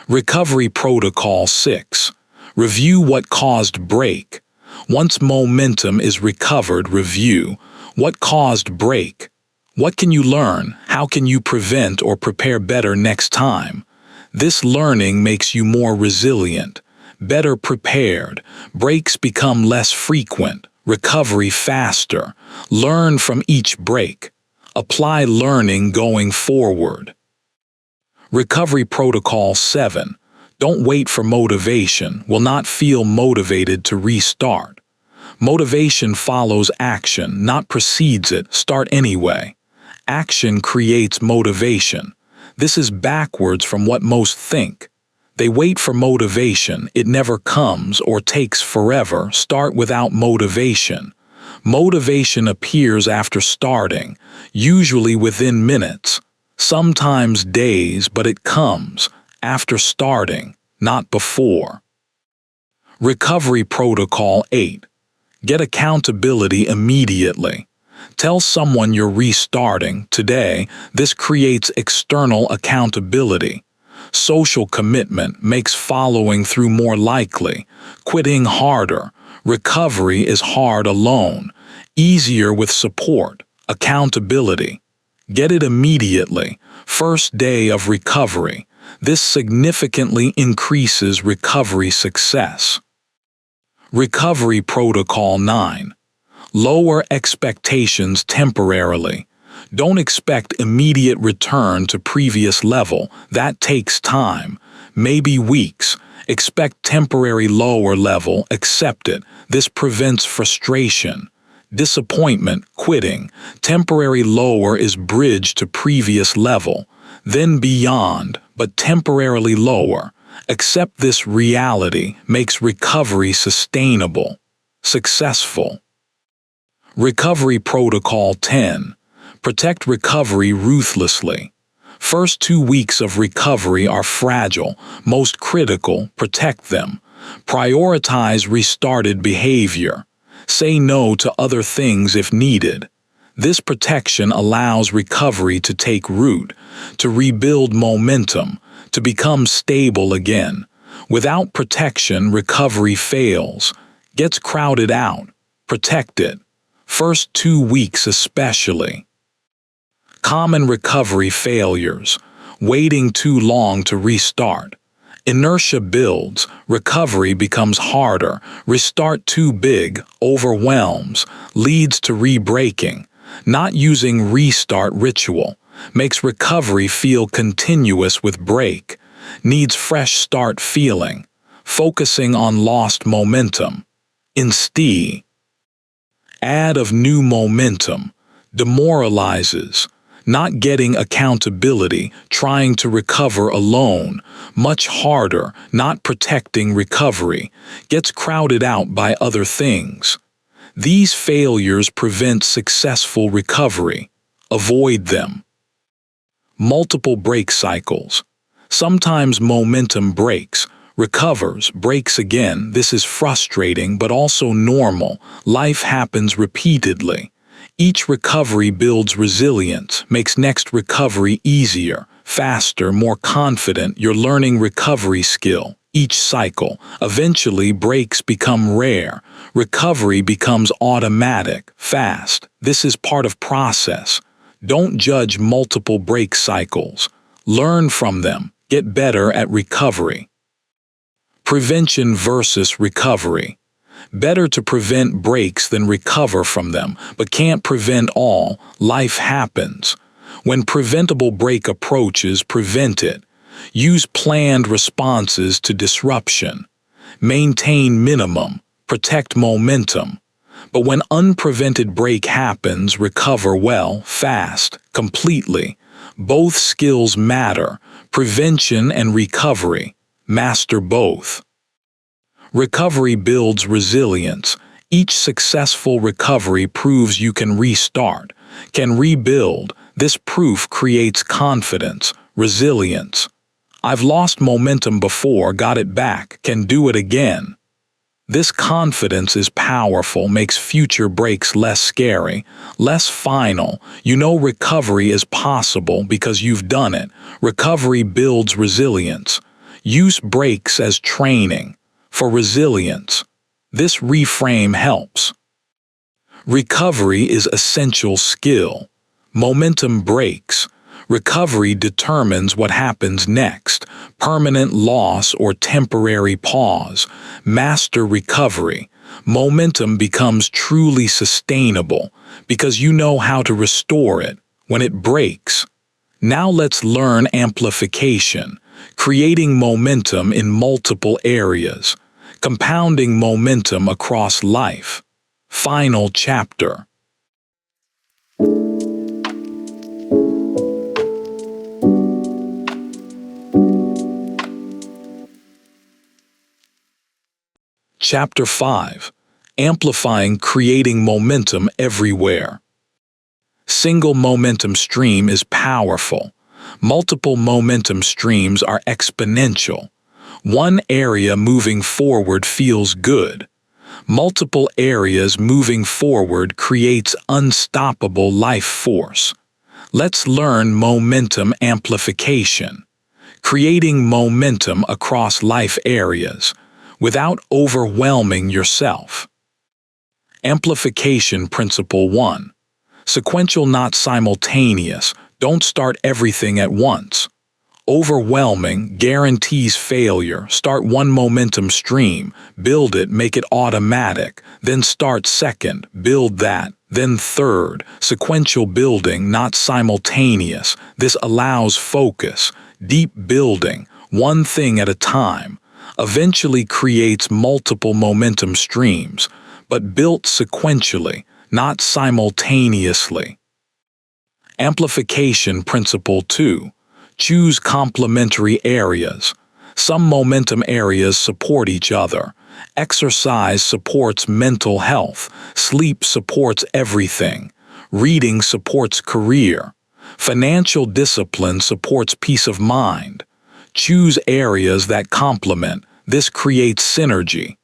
[SPEAKER 1] Recovery Protocol 6. Review what caused break. Once momentum is recovered, review. What caused break? What can you learn? How can you prevent or prepare better next time? This learning makes you more resilient, better prepared. Breaks become less frequent, recovery faster. Learn from each break. Apply learning going forward. Recovery Protocol 7. Don't wait for motivation. Will not feel motivated to restart. Motivation follows action, not precedes it. Start anyway. Action creates motivation. This is backwards from what most think. They wait for motivation. It never comes or takes forever. Start without motivation. Motivation appears after starting, usually within minutes, sometimes days, but it comes after starting, not before. Recovery Protocol 8. Get accountability immediately. Tell someone you're restarting today. This creates external accountability. Social commitment makes following through more likely. Quitting harder. Recovery is hard alone. Easier with support. Accountability. Get it immediately. First day of recovery. This significantly increases recovery success. Recovery Protocol 9. Lower expectations temporarily. Don't expect immediate return to previous level. That takes time, maybe weeks. Expect temporary lower level. Accept it. This prevents frustration, disappointment, quitting. Temporary lower is bridge to previous level, then beyond, but temporarily lower. Accept this reality makes recovery sustainable, successful. Recovery Protocol 10. Protect recovery ruthlessly. First 2 weeks of recovery are fragile, most critical. Protect them. Prioritize restarted behavior. Say no to other things if needed. This protection allows recovery to take root, to rebuild momentum, to become stable again. Without protection, recovery fails, gets crowded out. Protect it. First 2 weeks especially. Common recovery failures. Waiting too long to restart. Inertia builds, recovery becomes harder. Restart too big, overwhelms, leads to re-breaking. Not using restart ritual. Makes recovery feel continuous with break. Needs fresh start feeling. Focusing on lost momentum. Instead, add of new momentum. Demoralizes. Not getting accountability, trying to recover alone. Much harder, not protecting recovery. Gets crowded out by other things. These failures prevent successful recovery. Avoid them. Multiple break cycles. Sometimes momentum breaks, recovers, breaks again. This is frustrating but also normal. Life happens repeatedly. Each recovery builds resilience, makes next recovery easier, faster, more confident. You're learning recovery skill. Each cycle. Eventually, breaks become rare. Recovery becomes automatic, fast. This is part of process. Don't judge multiple break cycles. Learn from them. Get better at recovery. Prevention versus recovery. Better to prevent breaks than recover from them, but can't prevent all. Life happens. When preventable break approaches, prevent it. Use planned responses to disruption. Maintain minimum. Protect momentum. But when unprevented break happens, recover well, fast, completely. Both skills matter. Prevention and recovery. Master both. Recovery builds resilience. Each successful recovery proves you can restart, can rebuild. This proof creates confidence, resilience. I've lost momentum before, got it back, can do it again. This confidence is powerful, makes future breaks less scary, less final. You know recovery is possible because you've done it. Recovery builds resilience. Use breaks as training for resilience. This reframe helps. Recovery is essential skill. Momentum breaks. Recovery determines what happens next, permanent loss or temporary pause. Master recovery. Momentum becomes truly sustainable because you know how to restore it when it breaks. Now let's learn amplification, creating momentum in multiple areas, compounding momentum across life. Final chapter. Chapter 5. Amplifying, creating momentum everywhere. Single momentum stream is powerful. Multiple momentum streams are exponential. One area moving forward feels good. Multiple areas moving forward creates unstoppable life force. Let's learn momentum amplification. Creating momentum across life areas without overwhelming yourself. Amplification Principle 1. Sequential, not simultaneous. Don't start everything at once. Overwhelming guarantees failure. Start one momentum stream, build it, make it automatic, then start second, build that, then third. Sequential building, not simultaneous. This allows focus, deep building, one thing at a time. Eventually creates multiple momentum streams, but built sequentially, not simultaneously. Amplification Principle 2. Choose complementary areas. Some momentum areas support each other. Exercise supports mental health. Sleep supports everything. Reading supports career. Financial discipline supports peace of mind. Choose areas that complement. This creates synergy.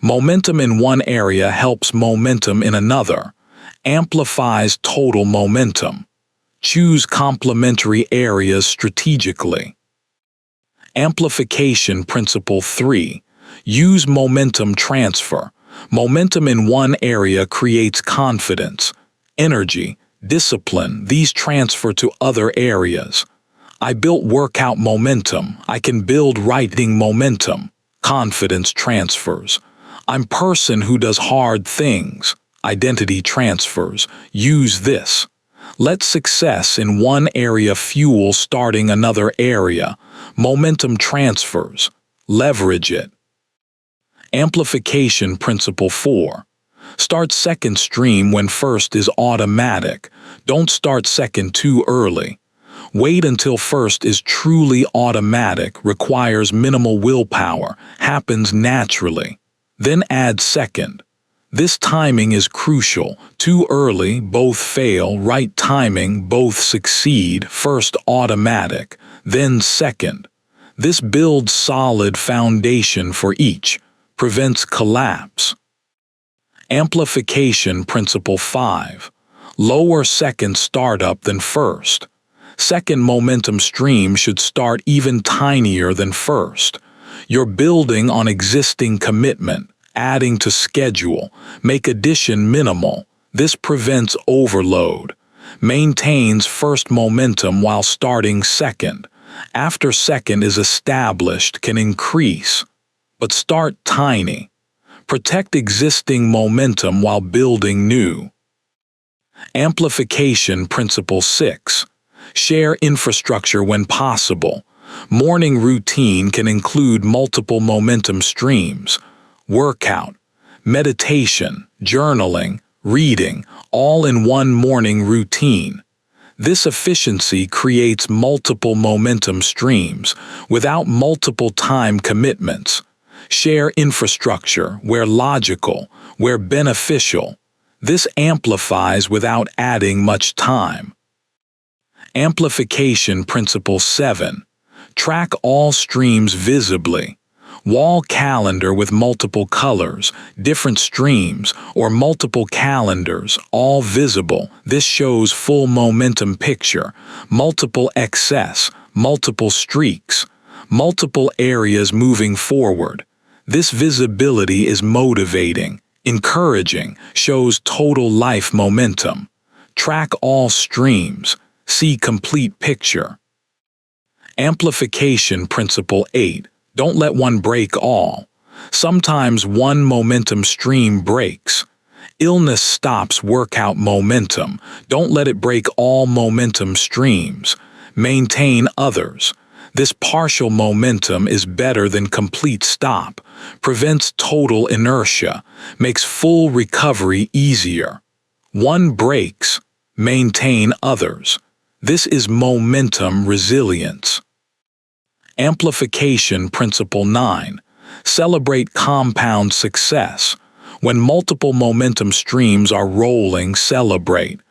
[SPEAKER 1] Momentum in one area helps momentum in another. Amplifies total momentum. Choose complementary areas strategically. Amplification Principle 3. Use momentum transfer. Momentum in one area creates confidence, energy, discipline. These transfer to other areas. I built workout momentum. I can build writing momentum. Confidence transfers. I'm person who does hard things. Identity transfers. Use this. Let success in one area fuel starting another area. Momentum transfers. Leverage it. Amplification Principle 4. Start second stream when first is automatic. Don't start second too early. Wait until first is truly automatic, requires minimal willpower, happens naturally. Then add second. This timing is crucial. Too early, both fail. Right timing, both succeed. First automatic, then second. This builds solid foundation for each, prevents collapse. Amplification Principle 5. Lower second startup than first. Second momentum stream should start even tinier than first. You're building on existing commitment, adding to schedule, make addition minimal. This prevents overload. Maintains first momentum while starting second. After second is established, can increase, but start tiny. Protect existing momentum while building new. Amplification Principle 6. Share infrastructure when possible. Morning routine can include multiple momentum streams. Workout, meditation, journaling, reading, all in one morning routine. This efficiency creates multiple momentum streams without multiple time commitments. Share infrastructure where logical, where beneficial. This amplifies without adding much time. Amplification Principle 7. Track all streams visibly. Wall calendar with multiple colors, different streams, or multiple calendars, all visible. This shows full momentum picture, multiple excess, multiple streaks, multiple areas moving forward. This visibility is motivating, encouraging, shows total life momentum. Track all streams, see complete picture. Amplification Principle 8. Don't let one break all. Sometimes one momentum stream breaks. Illness stops workout momentum. Don't let it break all momentum streams. Maintain others. This partial momentum is better than complete stop, prevents total inertia, makes full recovery easier. One breaks, maintain others. This is momentum resilience. Amplification Principle 9. Celebrate compound success. When multiple momentum streams are rolling, celebrate.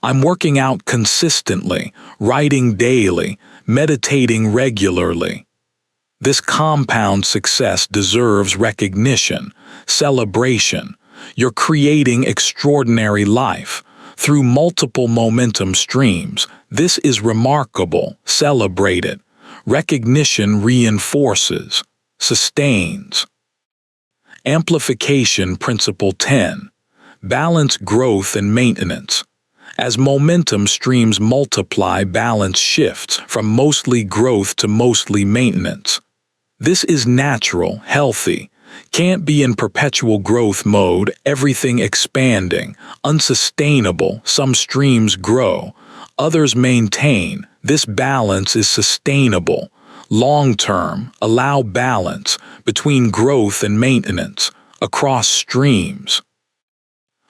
[SPEAKER 1] I'm working out consistently, writing daily, meditating regularly. This compound success deserves recognition, celebration. You're creating extraordinary life through multiple momentum streams. This is remarkable. Celebrate it. Recognition reinforces, sustains. Amplification Principle 10. Balance growth and maintenance. As momentum streams multiply, balance shifts from mostly growth to mostly maintenance. This is natural, healthy. Can't be in perpetual growth mode, everything expanding, unsustainable. Some streams grow, others maintain. This balance is sustainable. Long-term, allow balance between growth and maintenance across streams.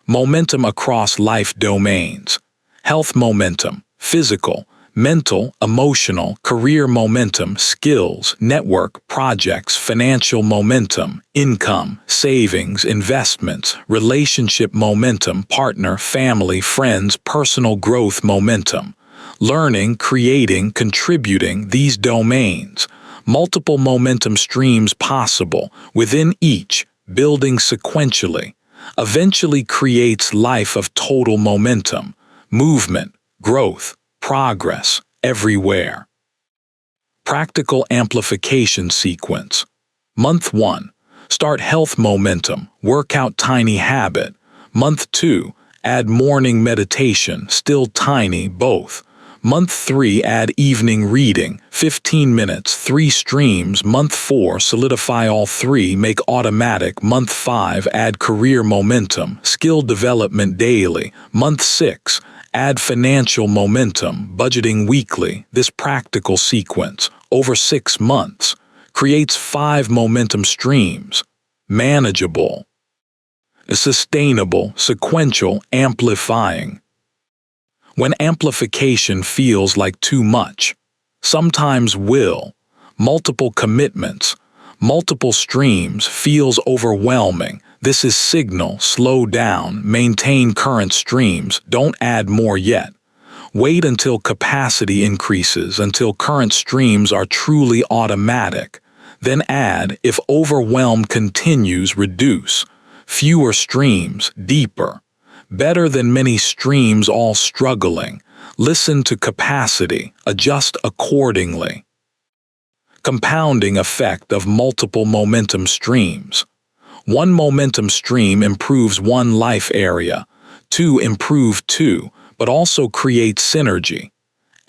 [SPEAKER 1] Momentum across life domains. Health momentum, physical, mental, emotional, career momentum, skills, network, projects, financial momentum, income, savings, investments, relationship momentum, partner, family, friends, personal growth momentum. Learning, creating, contributing, these domains. Multiple momentum streams possible within each, building sequentially. Eventually creates life of total momentum, movement, growth, progress, everywhere. Practical amplification sequence. Month 1. Start health momentum, work out tiny habit. Month 2. Add morning meditation, still tiny, both. Month 3, add evening reading, 15 minutes, 3 streams. Month 4, solidify all 3, make automatic. Month 5, add career momentum, skill development daily. Month 6, add financial momentum, budgeting weekly. This practical sequence, over 6 months, creates 5 momentum streams. Manageable, sustainable, sequential, amplifying. When amplification feels like too much, sometimes multiple commitments, multiple streams feels overwhelming. This is signal, slow down, maintain current streams, don't add more yet. Wait until capacity increases, until current streams are truly automatic. Then add, if overwhelm continues, reduce. Fewer streams, deeper. Better than many streams all struggling. Listen to capacity, adjust accordingly. Compounding effect of multiple momentum streams. One momentum stream improves one life area. 2 improve 2, but also creates synergy.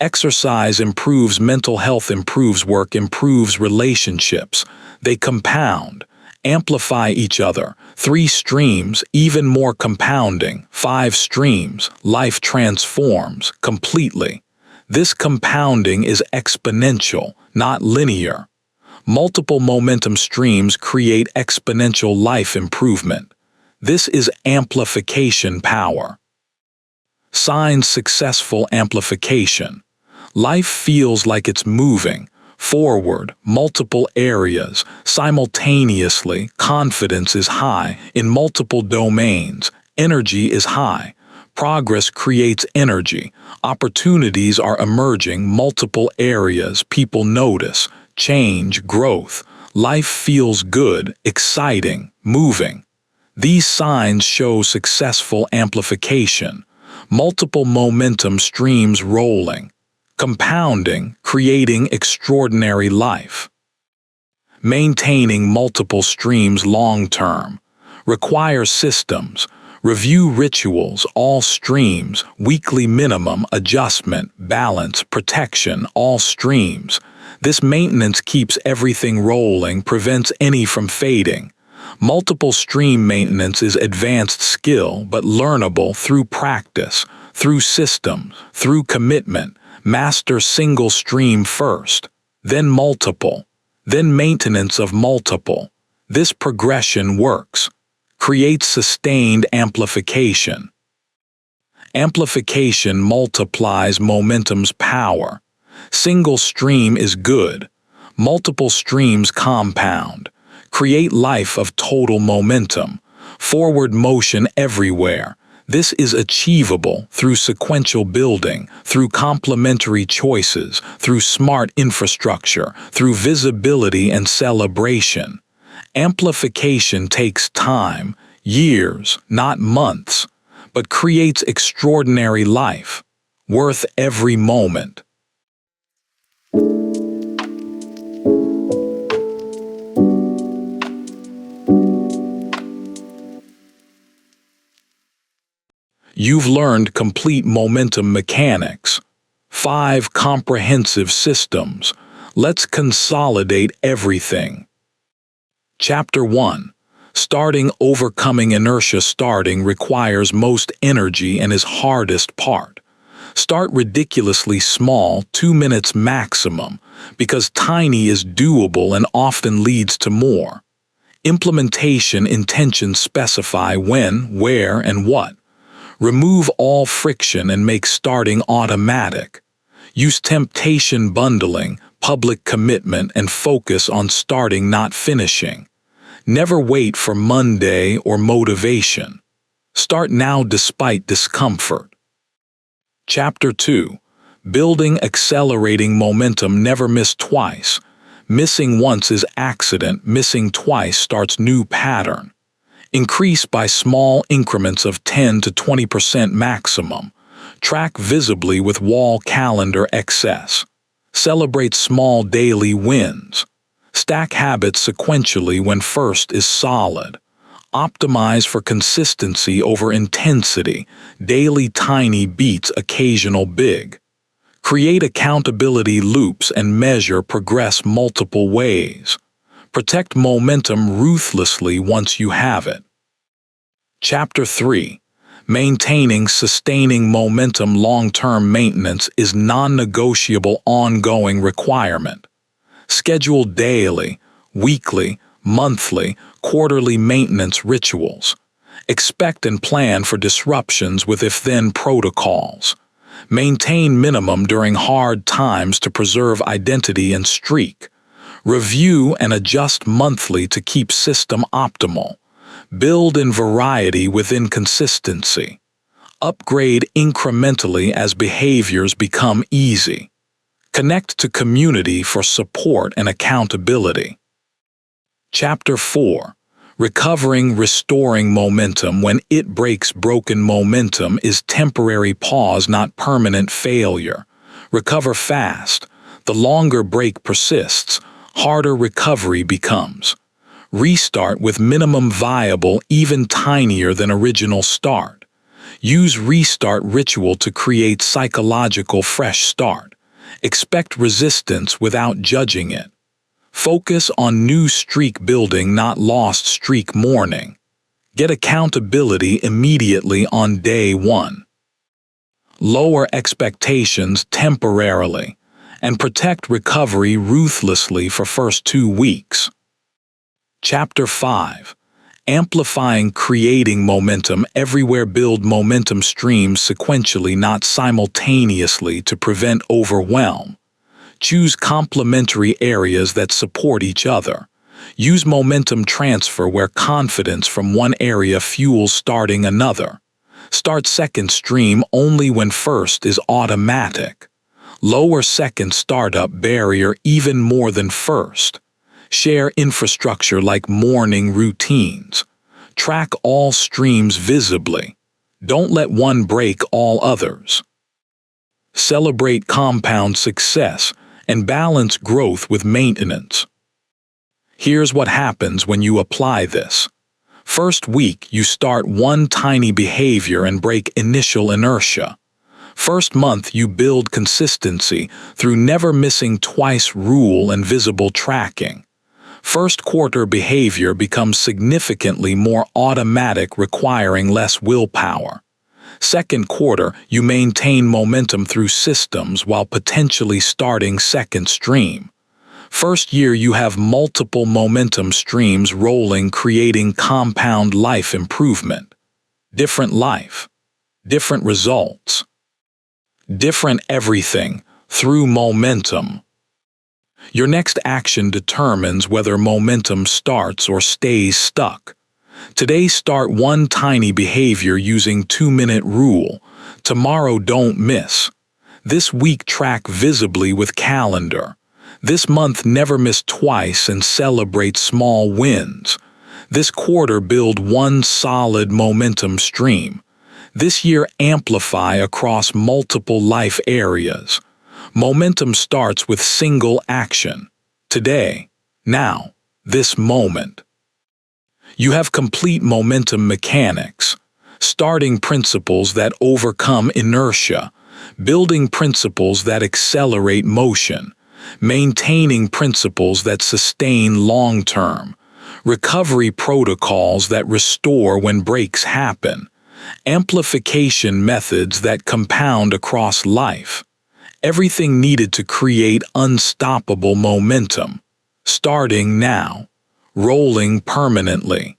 [SPEAKER 1] Exercise improves mental health, improves work, improves relationships. They compound. Amplify each other. 3 streams, even more compounding. 5 streams, life transforms completely. This compounding is exponential, not linear. Multiple momentum streams create exponential life improvement. This is amplification power. Signs successful amplification. Life feels like it's moving forward, multiple areas, simultaneously. Confidence is high in multiple domains. Energy is high. Progress creates energy. Opportunities are emerging, multiple areas, people notice, change, growth. Life feels good, exciting, moving. These signs show successful amplification, multiple momentum streams rolling, compounding, creating extraordinary life. Maintaining multiple streams long-term requires systems, review rituals, all streams, weekly minimum, adjustment, balance, protection, all streams. This maintenance keeps everything rolling, prevents any from fading. Multiple stream maintenance is advanced skill, but learnable through practice, through systems, through commitment. Master single stream first, then multiple, then maintenance of multiple. This progression works, creates sustained amplification. Amplification multiplies momentum's power. Single stream is good. Multiple streams compound, create life of total momentum, forward motion everywhere. This is achievable through sequential building, through complementary choices, through smart infrastructure, through visibility and celebration. Amplification takes time, years, not months, but creates extraordinary life, worth every moment. You've learned complete momentum mechanics. 5 comprehensive systems. Let's consolidate everything. Chapter 1. Starting overcoming inertia. Starting requires most energy and is hardest part. Start ridiculously small, 2 minutes maximum, because tiny is doable and often leads to more. Implementation intentions specify when, where, and what. Remove all friction and make starting automatic. Use temptation bundling, public commitment, and focus on starting, not finishing. Never wait for Monday or motivation. Start now despite discomfort. Chapter 2. Building accelerating momentum. Never miss twice. Missing once is accident, missing twice starts new pattern. Increase by small increments of 10 to 20% maximum. Track visibly with wall calendar excess. Celebrate small daily wins. Stack habits sequentially when first is solid. Optimize for consistency over intensity. Daily tiny beats, occasional big. Create accountability loops and measure progress multiple ways. Protect momentum ruthlessly once you have it. Chapter 3. Maintaining sustaining momentum. Long-term maintenance is non-negotiable ongoing requirement. Schedule daily, weekly, monthly, quarterly maintenance rituals. Expect and plan for disruptions with if-then protocols. Maintain minimum during hard times to preserve identity and streak. Review and adjust monthly to keep system optimal. Build in variety within consistency. Upgrade incrementally as behaviors become easy. Connect to community for support and accountability. Chapter 4. Recovering, restoring momentum. When it breaks, broken momentum is temporary pause, not permanent failure. Recover fast. The longer break persists, harder recovery becomes. Restart with minimum viable, even tinier than original start. Use restart ritual to create psychological fresh start. Expect resistance without judging it. Focus on new streak building, not lost streak mourning. Get accountability immediately on day 1. Lower expectations temporarily, and protect recovery ruthlessly for first 2 weeks. Chapter 5. Amplifying, creating momentum. Everywhere. Build momentum streams sequentially, not simultaneously, to prevent overwhelm. Choose complementary areas that support each other. Use momentum transfer where confidence from one area fuels starting another. Start second stream only when first is automatic. Lower second startup barrier even more than first. Share infrastructure like morning routines. Track all streams visibly. Don't let one break all others. Celebrate compound success and balance growth with maintenance. Here's what happens when you apply this. First week, you start one tiny behavior and break initial inertia. First month, you build consistency through never missing twice rule and visible tracking. First quarter behavior becomes significantly more automatic, requiring less willpower. Second quarter, you maintain momentum through systems while potentially starting second stream. First year, you have multiple momentum streams rolling, creating compound life improvement. Different life, different results, different everything through momentum. Your next action determines whether momentum starts or stays stuck. Today, start one tiny behavior using 2-minute rule. Tomorrow, don't miss. This week, track visibly with calendar. This month, never miss twice and celebrate small wins. This quarter, build one solid momentum stream. This year, amplify across multiple life areas. Momentum starts with single action. Today, now, this moment. You have complete momentum mechanics, starting principles that overcome inertia, building principles that accelerate motion, maintaining principles that sustain long-term, recovery protocols that restore when breaks happen, amplification methods that compound across life. Everything needed to create unstoppable momentum, starting now, rolling permanently.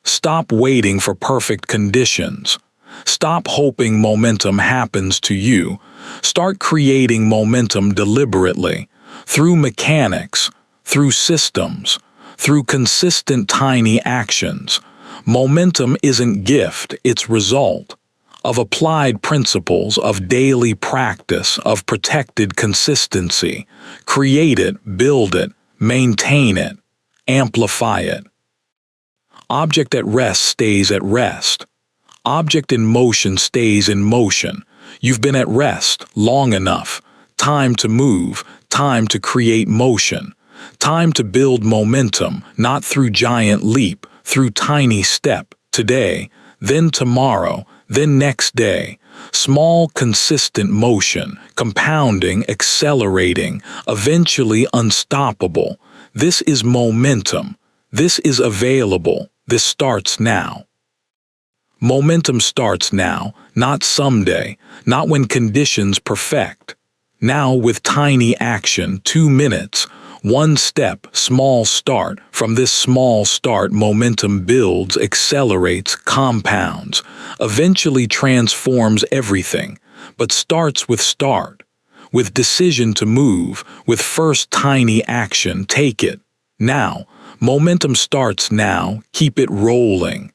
[SPEAKER 1] Stop waiting for perfect conditions. Stop hoping momentum happens to you. Start creating momentum deliberately, through mechanics, through systems, through consistent tiny actions. Momentum isn't gift, it's result of applied principles, of daily practice, of protected consistency. Create it, build it, maintain it, amplify it. Object at rest stays at rest. Object in motion stays in motion. You've been at rest long enough. Time to move, time to create motion. Time to build momentum, not through giant leap, through tiny step. Today, then tomorrow, then next day. Small, consistent motion, compounding, accelerating, eventually unstoppable. This is momentum. This is available. This starts now. Momentum starts now, not someday, not when conditions perfect. Now with tiny action, 2 minutes, one step, small start. From this small start, momentum builds, accelerates, compounds, eventually transforms everything, but starts with decision to move, with first tiny action. Take it. Now. Momentum starts now. Keep it rolling.